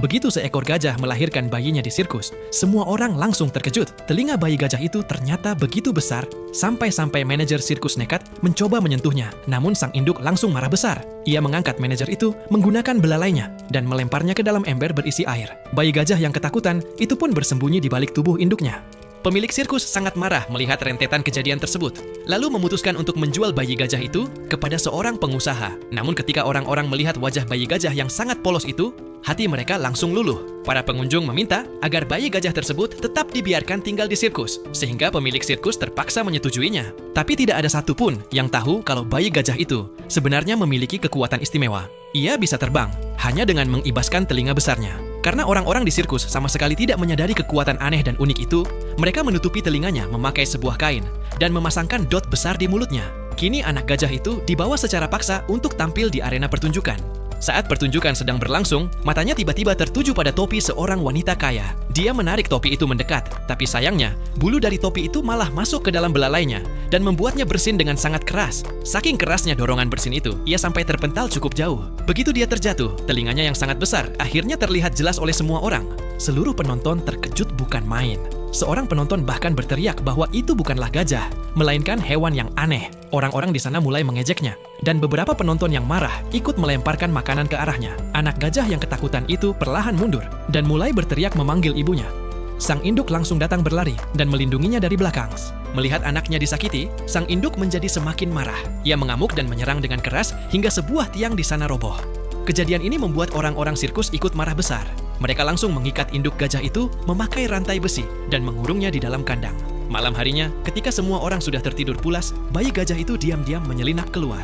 Begitu seekor gajah melahirkan bayinya di sirkus, semua orang langsung terkejut. Telinga bayi gajah itu ternyata begitu besar, sampai-sampai manajer sirkus nekat mencoba menyentuhnya. Namun sang induk langsung marah besar. Ia mengangkat manajer itu menggunakan belalainya dan melemparnya ke dalam ember berisi air. Bayi gajah yang ketakutan itu pun bersembunyi di balik tubuh induknya. Pemilik sirkus sangat marah melihat rentetan kejadian tersebut, lalu memutuskan untuk menjual bayi gajah itu kepada seorang pengusaha. Namun ketika orang-orang melihat wajah bayi gajah yang sangat polos itu, hati mereka langsung luluh. Para pengunjung meminta agar bayi gajah tersebut tetap dibiarkan tinggal di sirkus, sehingga pemilik sirkus terpaksa menyetujuinya. Tapi tidak ada satupun yang tahu kalau bayi gajah itu sebenarnya memiliki kekuatan istimewa. Ia bisa terbang hanya dengan mengibaskan telinga besarnya. Karena orang-orang di sirkus sama sekali tidak menyadari kekuatan aneh dan unik itu, mereka menutupi telinganya memakai sebuah kain dan memasangkan dot besar di mulutnya. Kini anak gajah itu dibawa secara paksa untuk tampil di arena pertunjukan. Saat pertunjukan sedang berlangsung, matanya tiba-tiba tertuju pada topi seorang wanita kaya. Dia menarik topi itu mendekat, tapi sayangnya, bulu dari topi itu malah masuk ke dalam belalainya dan membuatnya bersin dengan sangat keras. Saking kerasnya dorongan bersin itu, ia sampai terpental cukup jauh. Begitu dia terjatuh, telinganya yang sangat besar akhirnya terlihat jelas oleh semua orang. Seluruh penonton terkejut bukan main. Seorang penonton bahkan berteriak bahwa itu bukanlah gajah, melainkan hewan yang aneh. Orang-orang di sana mulai mengejeknya, dan beberapa penonton yang marah ikut melemparkan makanan ke arahnya. Anak gajah yang ketakutan itu perlahan mundur, dan mulai berteriak memanggil ibunya. Sang induk langsung datang berlari dan melindunginya dari belakang. Melihat anaknya disakiti, sang induk menjadi semakin marah. Ia mengamuk dan menyerang dengan keras hingga sebuah tiang di sana roboh. Kejadian ini membuat orang-orang sirkus ikut marah besar. Mereka langsung mengikat induk gajah itu memakai rantai besi dan mengurungnya di dalam kandang. Malam harinya, ketika semua orang sudah tertidur pulas, bayi gajah itu diam-diam menyelinap keluar.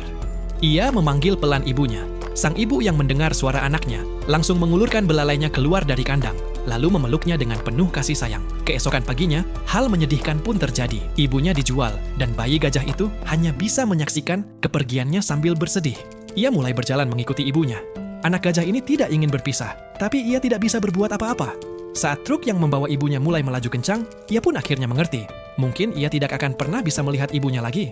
Ia memanggil pelan ibunya. Sang ibu yang mendengar suara anaknya langsung mengulurkan belalainya keluar dari kandang, lalu memeluknya dengan penuh kasih sayang. Keesokan paginya, hal menyedihkan pun terjadi. Ibunya dijual, dan bayi gajah itu hanya bisa menyaksikan kepergiannya sambil bersedih. Ia mulai berjalan mengikuti ibunya. Anak gajah ini tidak ingin berpisah, tapi ia tidak bisa berbuat apa-apa. Saat truk yang membawa ibunya mulai melaju kencang, ia pun akhirnya mengerti. Mungkin ia tidak akan pernah bisa melihat ibunya lagi.